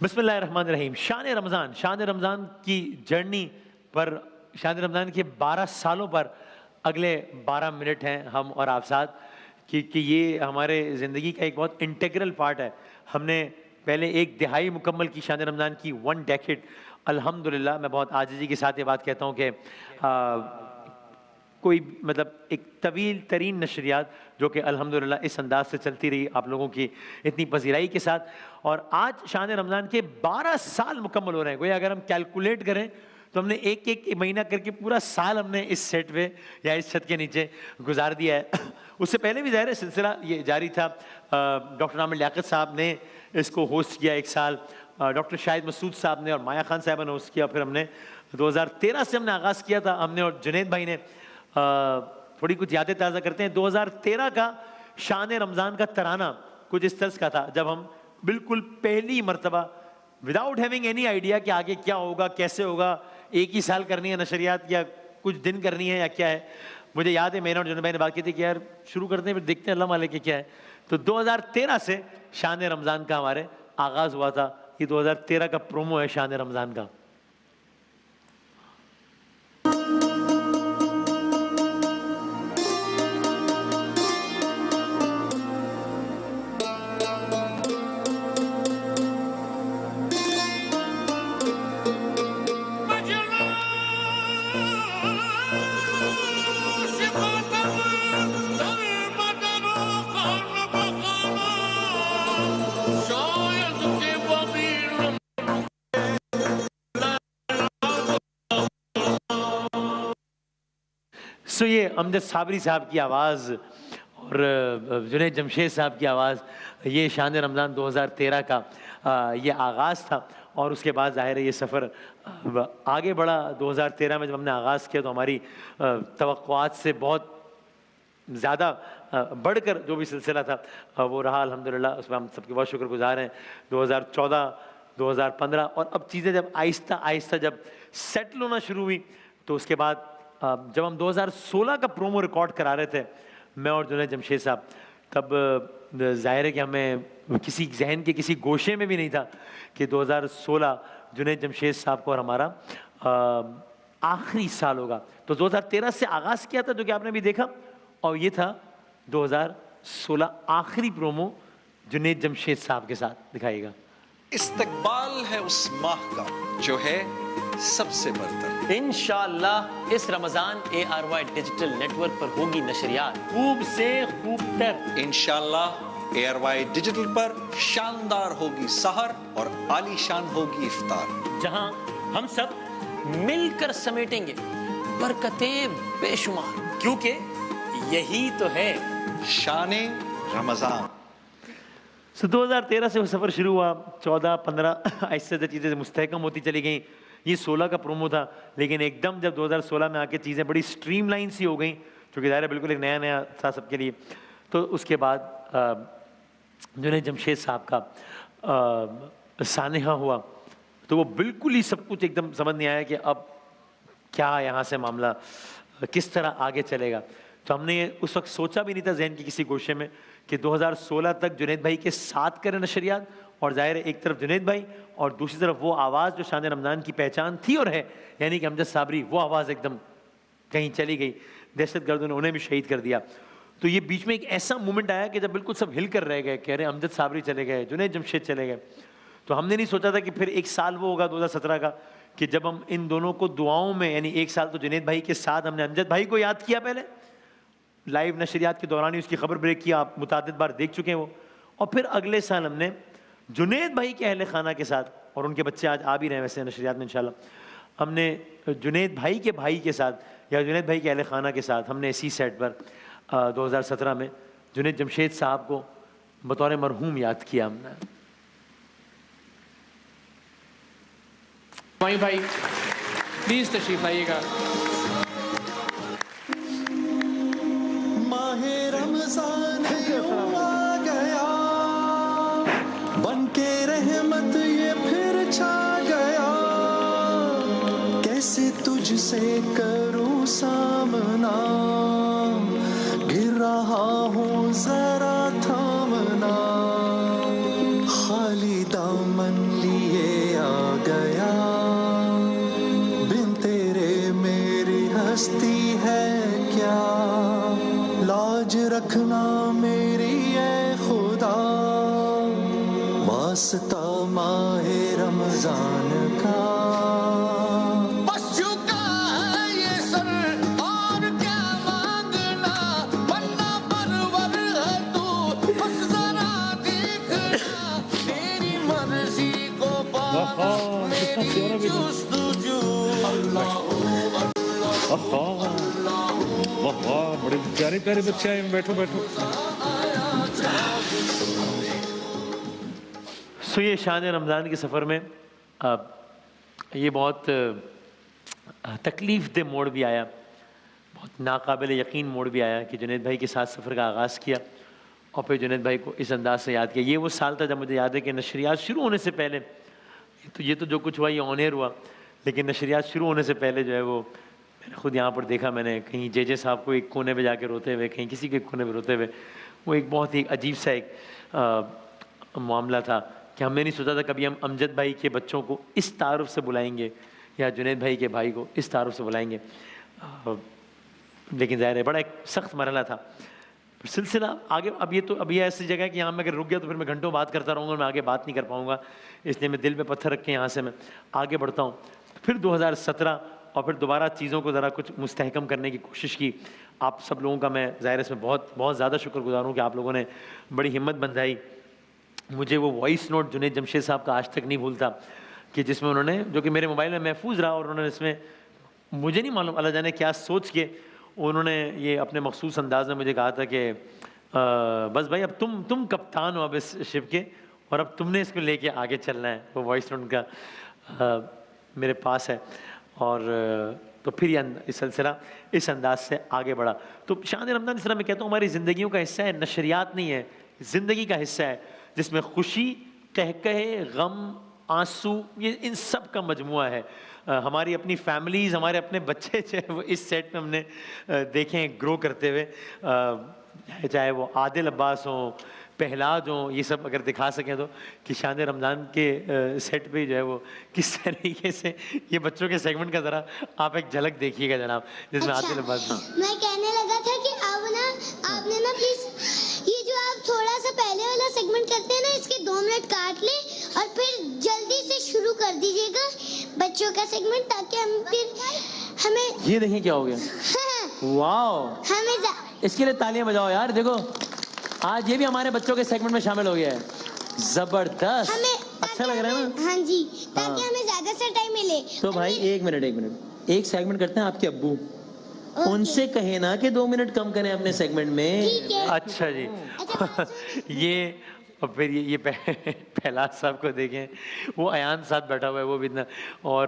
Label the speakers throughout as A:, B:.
A: بسم اللہ الرحمن الرحیم. شان رمضان کی جرنی پر، شان رمضان کے 12 سالوں پر اگلے 12 منٹ ہیں ہم اور آپ ساتھ، کہ یہ ہمارے زندگی کا ایک بہت انٹیگرل پارٹ ہے. ہم نے پہلے 1 دہائی مکمل کی شان رمضان کی 1 ڈیکیڈ. الحمدللہ میں بہت عاجزی کے ساتھ یہ بات کہتا ہوں کہ کوئی مطلب ایک طویل ترین نشریات جو کہ الحمدللہ اس انداز سے چلتی رہی آپ لوگوں کی اتنی پذیرائی کے ساتھ، اور آج شان رمضان کے 12 سال مکمل ہو رہے ہیں. گویا اگر ہم کیلکولیٹ کریں تو ہم نے ایک مہینہ کر کے پورا سال ہم نے اس سیٹ پہ یا اس چھت کے نیچے گزار دیا ہے. اس سے پہلے بھی ظاہر ہے سلسلہ یہ جاری تھا. ڈاکٹر عامر لیاقت صاحب نے اس کو ہوسٹ کیا 1 سال، ڈاکٹر شاہد مسعود صاحب نے اور مایا خان صاحبہ نے ہوسٹ کیا. پھر ہم نے 2013 سے ہم نے آغاز کیا تھا، ہم نے اور جنید بھائی نے. تھوڑی کچھ یادیں تازہ کرتے ہیں. 2013 کا شان رمضان کا ترانہ کچھ اس طرز کا تھا جب ہم بالکل پہلی مرتبہ وداؤٹ ہیونگ اینی آئیڈیا کہ آگے کیا ہوگا کیسے ہوگا، ایک ہی سال کرنی ہے نشریات یا کچھ دن کرنی ہے یا کیا ہے. مجھے یاد ہے میں نے اور جنید بھائی نے بات کی تھی کہ یار شروع کرتے ہیں پھر دیکھتے ہیں اللہ والے کہ کیا ہے. تو 2013 سے شان رمضان کا ہمارے آغاز ہوا تھا. یہ 2013 کا پرومو ہے شان رمضان کا. سو یہ امجد صابری صاحب کی آواز اور جنید جمشید صاحب کی آواز، یہ شان رمضان 2013 کا یہ آغاز تھا. اور اس کے بعد ظاہر ہے یہ سفر آگے بڑھا. 2013 میں جب ہم نے آغاز کیا تو ہماری توقعات سے بہت زیادہ بڑھ کر جو بھی سلسلہ تھا وہ رہا الحمدللہ. اس میں ہم سب کے بہت شکر گزار ہیں. 2014 2015 اور اب چیزیں جب آہستہ آہستہ جب سیٹل ہونا شروع ہوئی تو اس کے بعد جب ہم 2016 کا پرومو ریکارڈ کرا رہے تھے میں اور جنید جمشید صاحب، تب ظاہر ہے کہ ہمیں کسی ذہن کے کسی گوشے میں بھی نہیں تھا کہ 2016 جنید جمشید صاحب کو اور ہمارا آخری سال ہوگا. تو 2013 سے آغاز کیا تھا جو کہ آپ نے بھی دیکھا، اور یہ تھا 2016 آخری پرومو جنید جمشید صاحب کے ساتھ. دکھائیے گا.
B: استقبال ہے اس ماہ کا جو ہے سب سے برتر.
C: انشاءاللہ اس رمضان ARY ڈیجیٹل نیٹ ورک پر ہوگی نشریات خوب سے خوب تر.
B: انشاءاللہ ARY ڈیجیٹل پر شاندار ہوگی سحر اور عالی شان ہوگی افطار،
C: جہاں ہم سب مل کر سمیٹیں گے برکتیں بے شمار، کیونکہ یہی تو ہے
B: شان رمضان.
A: 2013 سے وہ سفر شروع ہوا. 14 15 ایسے سے چیزیں مستحکم ہوتی چلی گئیں. یہ 16 کا پرومو تھا، لیکن ایک دم جب 2016 میں آ کے چیزیں بڑی سٹریم لائن سی ہو گئیں، چونکہ ظاہر ہے بالکل ایک نیا تھا سب کے لیے. تو اس کے بعد جنید جمشید صاحب کا سانحہ ہوا تو وہ بالکل ہی سب کچھ ایک دم سمجھ نہیں آیا کہ اب کیا یہاں سے معاملہ کس طرح آگے چلے گا. تو ہم نے اس وقت سوچا بھی نہیں تھا ذہن کی کسی گوشے میں کہ 2016 تک جنید بھائی کے ساتھ کریں نشریات، اور ظاہر ہے ایک طرف جنید بھائی اور دوسری طرف وہ آواز جو شان رمضان کی پہچان تھی اور ہے، یعنی کہ امجد صابری، وہ آواز ایک دم کہیں چلی گئی. دہشت گردوں نے انہیں بھی شہید کر دیا. تو یہ بیچ میں ایک ایسا مومنٹ آیا کہ جب بالکل سب ہل کر رہ گئے، کہہ رہے امجد صابری چلے گئے، جنید جمشید چلے گئے. تو ہم نے نہیں سوچا تھا کہ پھر 1 سال وہ ہوگا 2017 کا کہ جب ہم ان دونوں کو دعاؤں میں، یعنی 1 سال تو جنید بھائی کے ساتھ ہم نے امجد بھائی کو یاد کیا پہلے لائیو نشریات کے دوران ہی اس کی خبر بریک کیا، آپ متعدد بار دیکھ چکے ہیں وہ. اور پھر اگلے سال ہم نے جنید بھائی کے اہل خانہ کے ساتھ، اور ان کے بچے آج آ بھی رہے ہیں ویسے نشریات میں انشاءاللہ، ہم نے جنید بھائی کے بھائی کے ساتھ یا جنید بھائی کے اہل خانہ کے ساتھ ہم نے اسی سیٹ پر 2017 میں جنید جمشید صاحب کو بطور مرحوم یاد کیا. ہم نے
D: بھائی پلیز تشریف لائیے گا.
E: ماہ رمضان یوں آ گیا، بن کے رحمت یہ پھر چھا گیا، کیسے تجھ سے کروں سامنا، گر رہا ہوں ذرا تھامنا، خالی دامن لیے मांगना मेरी ए खुदा, वास्ता माहे रमजान का। बस झुका है ये सर और क्या मांगना, बन्ना परवर है तू, बस जरा देखना तेरी मर्जी को पाक मेरी जुस्तजू।
F: वाह, बड़े प्यारे प्यारे बच्चे आए, बैठो बैठो।
A: सो ये शान रमज़ान के सफ़र में ये बहुत तकलीफ़ दे मोड़ भी आया, बहुत नाकाबिल यकीन मोड़ भी आया कि जुनैद भाई के साथ सफ़र का आगाज़ किया और फिर जुनैद भाई को इस अंदाज से याद किया। ये वो साल था जब मुझे याद है कि नशरियात शुरू होने से पहले, तो ये तो जो कुछ हुआ ये ऑन एयर हुआ, लेकिन नशरियात शुरू होने से पहले जो है वो मैंने खुद यहाँ पर देखा, मैंने कहीं जे साहब को एक कोने पे जाके रोते हुए, कहीं किसी के कोने पे रोते हुए। वो एक बहुत ही अजीब सा एक मामला था कि हमने नहीं सोचा था कभी हम अमजद भाई के बच्चों को इस तारुफ से बुलाएंगे या जुनैद भाई के भाई को इस तारुफ से बुलाएंगे। लेकिन ज़ाहिर है बड़ा एक सख्त मरहला था। सिलसिला आगे, अब ये तो अभी ऐसी जगह है कि यहाँ मैं अगर रुक गया तो फिर मैं घंटों बात करता रहूँगा, मैं आगे बात नहीं कर पाऊँगा, इसलिए मैं दिल पे पत्थर रख के यहाँ से मैं आगे बढ़ता हूँ। फिर 2017 और फिर दोबारा चीज़ों को ज़रा कुछ मुस्तहकम करने की कोशिश की। आप सब लोगों का मैं ज़ाहिर इसमें बहुत बहुत ज़्यादा शुक्रगुजार हूँ कि आप लोगों ने बड़ी हिम्मत बंधाई। मुझे वो वॉइस नोट जुनैद जमशेद साहब का आज तक नहीं भूलता कि जिसमें उन्होंने, जो कि मेरे मोबाइल में महफूज रहा, और उन्होंने इसमें मुझे नहीं मालूम अल्लाह जाने क्या सोच के उन्होंने ये अपने मखसूस अंदाज में मुझे कहा था कि बस भाई अब तुम कप्तान हो अब इस शिप के, और अब तुमने इसको लेके आगे चलना है। वो वॉइस नोट का मेरे पास है। और तो फिर ये इस सिलसिला इस अंदाज से आगे बढ़ा। तो शान रमज़ान, इस तरह मैं कहता हूँ, हमारी ज़िंदगियों का हिस्सा है, नशरियात नहीं है, ज़िंदगी का हिस्सा है, जिसमें खुशी, कहकहे, गम, आंसू, ये इन सब का मजमुआ है। हमारी अपनी फैमिलीज़, हमारे अपने बच्चे जो है वो इस सेट में हमने देखे हैं ग्रो करते हुए, चाहे वो आदिल अब्बास हों, पहलाज हों, ये सब अगर दिखा सकें तो कि शान रमज़ान के सेट पे जो है वो किस तरीके से ये बच्चों के सेगमेंट का ज़रा आप एक झलक देखिएगा जनाब, जिसमें आदिल अब्बास।
G: मैं कहने लगा था कि अब ना आपने ना प्लीज ये जो आप थोड़ा सा पहले वाला सेगमेंट करते हैं ना, इसके 2 मिनट काट ले और फिर जल्दी से शुरू कर दीजिएगा बच्चों का सेगमेंट, ताकि हम फिर हमें
C: ये देखिए क्या हो गया, वाओ,
G: हमें
C: इसके लिए तालियां बजाओ यार। देखो आज ये भी हमारे बच्चों के सेगमेंट में शामिल हो गया है, जबरदस्त, अच्छा लग रहा है ना?
G: हाँ जी, ताकि हमें ज्यादा सा टाइम मिले।
C: तो भाई एक मिनट एक सेगमेंट करते हैं आपके अब्बू, उनसे कहे ना कि 2 मिनट कम करें अपने सेगमेंट में।
G: ठीक है।
A: अच्छा जी। ये और फिर ये पहलाज साहब को देखें, वो अयान साथ बैठा हुआ है, वो भी इतना, और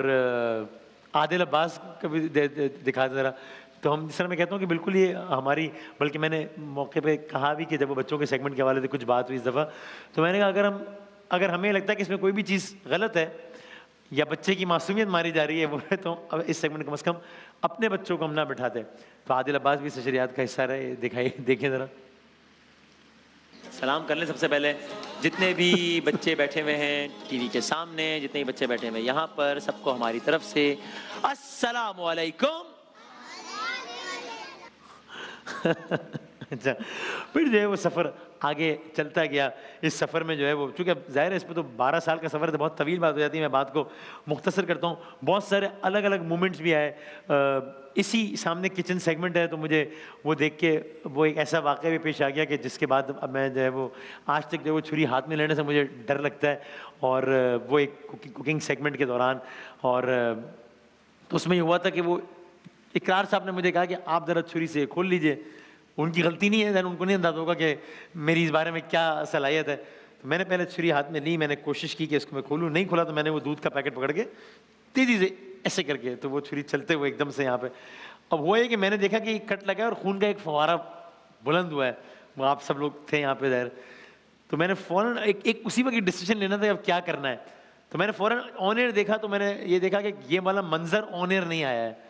A: आदिल अब्बास का भी दिखा ज़रा। तो हम, जिस तरह मैं कहता हूँ कि बिल्कुल ये हमारी, बल्कि मैंने मौके पे कहा भी कि जब वो बच्चों के सेगमेंट के हवाले से कुछ बात हुई इस दफ़ा, तो मैंने कहा अगर हमें लगता है कि इसमें कोई भी चीज़ गलत है या बच्चे की मासूमियत मारी जा रही है वो है, तो अब इस सेगमेंट कम से कम अपने बच्चों को हम ना बिठाते। तो आदिल अब्बास भी नशरियात का हिस्सा रहे, दिखाई देखें ज़रा। सलाम कर लें सबसे पहले जितने भी बच्चे बैठे हुए हैं टीवी के सामने, जितने भी बच्चे बैठे हुए हैं यहाँ पर, सबको हमारी तरफ से अस्सलाम वालेकुम। अच्छा, फिर जो है वो सफ़र आगे चलता गया। इस सफ़र में जो है वो, चूँकि अब ज़ाहिर है इस पर तो 12 साल का सफ़र है, तो बहुत तवील बात हो जाती है, मैं बात को मुख्तसर करता हूँ। बहुत सारे अलग अलग मोमेंट्स भी आए। इसी सामने किचन सेगमेंट है, तो मुझे वो देख के वो एक ऐसा वाक़या भी पेश आ गया कि जिसके बाद अब मैं जो है वो आज तक जो वो छुरी हाथ में लेने से मुझे डर लगता है। और वो एक कुकिंग सेगमेंट के दौरान, और तो उसमें ये हुआ था कि वो इकरार साहब ने मुझे कहा कि आप ज़रा छुरी से खोल लीजिए। उनकी गलती नहीं है, उनको नहीं अंदाज़ा होगा कि मेरी इस बारे में क्या सलाहियत है। तो मैंने पहले छुरी हाथ में ली, मैंने कोशिश की कि इसको मैं खोलूँ, नहीं खोला, तो मैंने वो दूध का पैकेट पकड़ के तेज़ी से ऐसे करके, तो वो छुरी चलते हुए एकदम से यहाँ पे, अब वो है कि मैंने देखा कि कट लगा है और खून का एक फव्वारा बुलंद हुआ है। वो आप सब लोग थे यहाँ पे ज़ाहिर, तो मैंने फ़ौरन एक उसी वक्त डिसीजन लेना था अब क्या करना है। तो मैंने फ़ौरन ऑन एयर देखा, तो मैंने ये देखा कि ये वाला मंजर ऑन एयर नहीं आया है।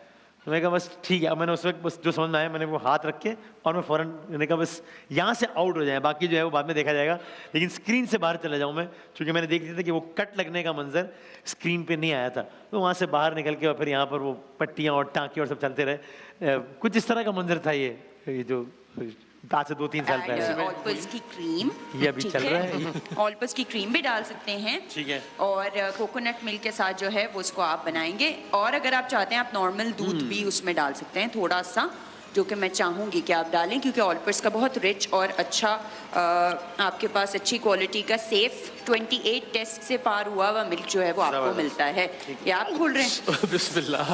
A: तो मैंने कहा बस ठीक है। अब मैंने उस वक्त बस जो समझ में आया, मैंने वो हाथ रख के और मैं फ़ौरन, मैंने कहा बस यहाँ से आउट हो जाए, बाकी जो है वो बाद में देखा जाएगा, लेकिन स्क्रीन से बाहर चला जाऊँ मैं, क्योंकि मैंने देख लिया था कि वो कट लगने का मंजर स्क्रीन पे नहीं आया था। तो वहाँ से बाहर निकल के और फिर यहाँ पर वो पट्टियाँ और टाँके और सब चलते रहे। कुछ इस तरह का मंजर था ये जो आज से 2-3 साल पहले।
H: ऑल पर्ल्स की क्रीम,
A: ये अभी चल रहा है।
H: ऑल पर्ल्स की क्रीम भी डाल सकते हैं,
C: ठीक है।
H: और कोकोनट मिल्क के साथ जो है वो उसको आप बनाएंगे, और अगर आप चाहते हैं आप नॉर्मल दूध भी उसमें डाल सकते हैं थोड़ा सा, जो कि मैं चाहूँगी कि आप डालें, क्योंकि ऑल पर्ल्स का बहुत रिच और अच्छा आपके पास अच्छी क्वालिटी का सेफ 28 टेस्ट से पार हुआ हुआ मिल्क जो है वो आपको मिलता है। ये आप खोल रहे हैं?
C: बिस्मिल्लाह,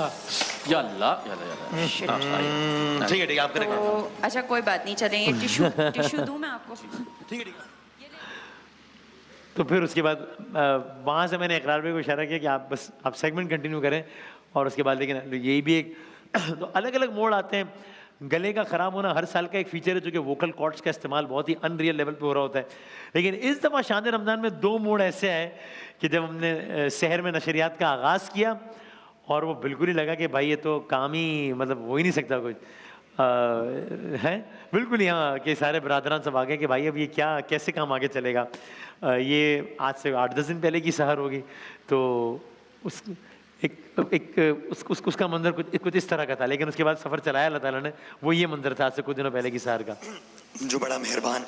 C: या अल्लाह, या अल्लाह। ठीक है, आप करें।
H: तो अच्छा कोई बात नहीं, चलें ये टिश्यू दूं मैं आपको?
C: ठीक है।
A: तो फिर उसके बाद वहाँ से मैंने इकरार भाई को इशारा किया कि आप सेगमेंट कंटिन्यू करें, और उसके बाद लेकिन यही भी एक तो अलग अलग मोड आते हैं। गले का ख़राब होना हर साल का एक फीचर है, जो कि वोकल कॉर्ड्स का इस्तेमाल बहुत ही अनरियल लेवल पे हो रहा होता है। लेकिन इस दफ़ा शान रमज़ान में 2 मोड ऐसे आए कि जब हमने शहर में नशरियात का आगाज़ किया, और वो बिल्कुल ही लगा कि भाई ये तो काम ही मतलब हो ही नहीं सकता कुछ है, बिल्कुल यहाँ के सारे बरादरान सब आ गए कि भाई अब ये क्या कैसे काम आगे चलेगा। ये आज से 8-10 दिन पहले की सहर होगी, तो उसका मंजर कुछ इस तरह का था। लेकिन उसके बाद सफ़र चलाया अल्लाह ताला ने, वो ये मंजर था आज से कुछ दिनों पहले की सहर का,
I: जो बड़ा मेहरबान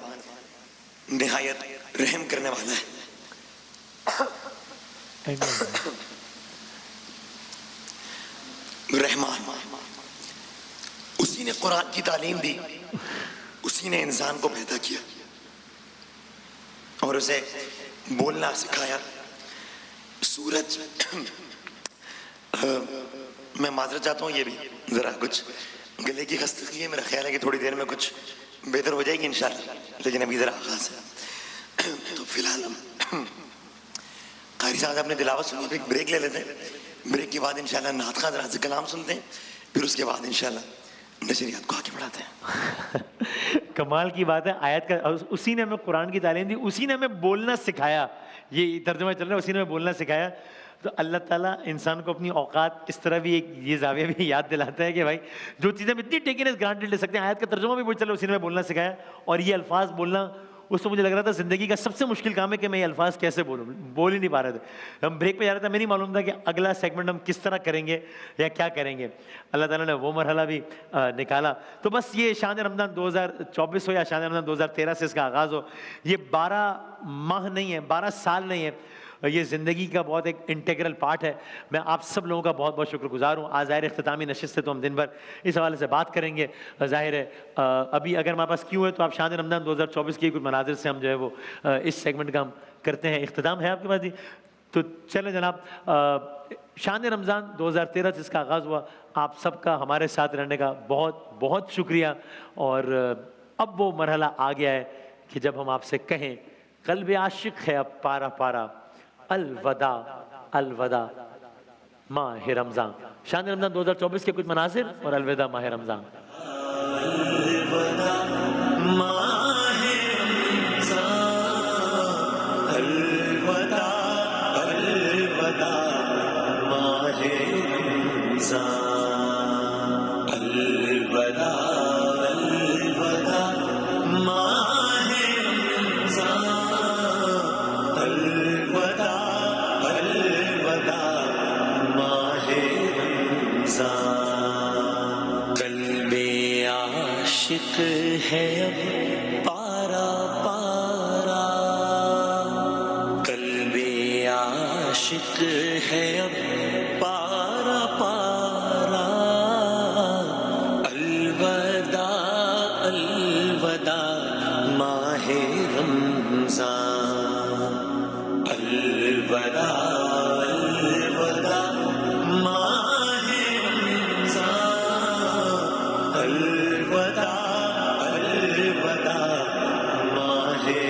I: निहायत रहम करने वाला है, रहमान। उसी ने कुरान की तालीम दी, उसी ने इंसान को पैदा किया और उसे बोलना सिखाया। सूरज मैं माजरत चाहता हूँ, ये भी ज़रा कुछ गले की खस्तगी है, मेरा ख्याल है कि थोड़ी देर में कुछ बेहतर हो जाएगी इंशाल्लाह, लेकिन अभी ज़रा आगाज़ है। तो फिलहाल कारी साहब अपने तिलावत सुनिए, एक ब्रेक ले लेते हैं, ब्रेक के बाद इंशाल्लाह नात खां ज़रा से कलाम सुनते हैं, फिर उसके बाद इंशाल्लाह नशरियात को आगे बढ़ाते हैं।
A: कमाल की बात है, आयत का उसी ने हमें कुरान की तालीम दी, उसी ने हमें बोलना सिखाया। ये तर्जुमा चल रहा है, उसी ने हमें बोलना सिखाया। तो अल्लाह ताला इंसान को अपनी औकात इस तरह भी एक ये जाविया भी याद दिलाता है कि भाई जो चीज़ें हम इतनी टेकन एज ग्रांटेड ले सकते हैं, आयत का तर्जुमा भी बोल चलो उसी ने हमें बोलना सिखाया। और ये अल्फाज बोलना उससे मुझे लग रहा था ज़िंदगी का सबसे मुश्किल काम है कि मैं ये अल्फाज कैसे बोलूँ, बोल ही नहीं पा रहे थे। हम ब्रेक पे जा रहे थे, मैं नहीं मालूम था कि अगला सेगमेंट हम किस तरह करेंगे या क्या करेंगे। अल्लाह ताला ने वो मरहला भी निकाला। तो बस ये शान रमज़ान 2024 हो या शान रमज़ान 2013 से इसका आगाज़ हो, ये 12 माह नहीं है, 12 साल नहीं है, ये ज़िंदगी का बहुत एक इंटीग्रल पार्ट है। मैं आप सब लोगों का बहुत बहुत शुक्रगुजार हूँ। आज ज़ाहिर इख्तितामी नशिस्त से तो हम दिन भर इस हवाले से बात करेंगे। ज़ाहिर है अभी अगर हमारे पास क्यों है तो आप शान रमज़ान 2024 के कुछ मनाजिर से हम जो है वो इस सेगमेंट का हम करते हैं। इख्तिताम है आपके पास जी? तो चलें जनाब, शान रमज़ान 2013 से इसका आगाज़ हुआ। आप सबका हमारे साथ रहने का बहुत बहुत शुक्रिया। और अब वो मरहला आ गया है कि जब हम आपसे कहें क़ल्ब आशिक़ है अब पारा पारा, अलवदा अलवदा माह रमज़ान। शान रमज़ान 2024 के कुछ मनासिर और अलविदा माह रमज़ान।
E: आशिक है अब पारा पारा, कल्बे आशिक है अब पारा पारा, अलवदा अलवदा माहे रमज़ान, अलवदा अलवदा माहे रमज़ान, अलवदा अलवदा माहे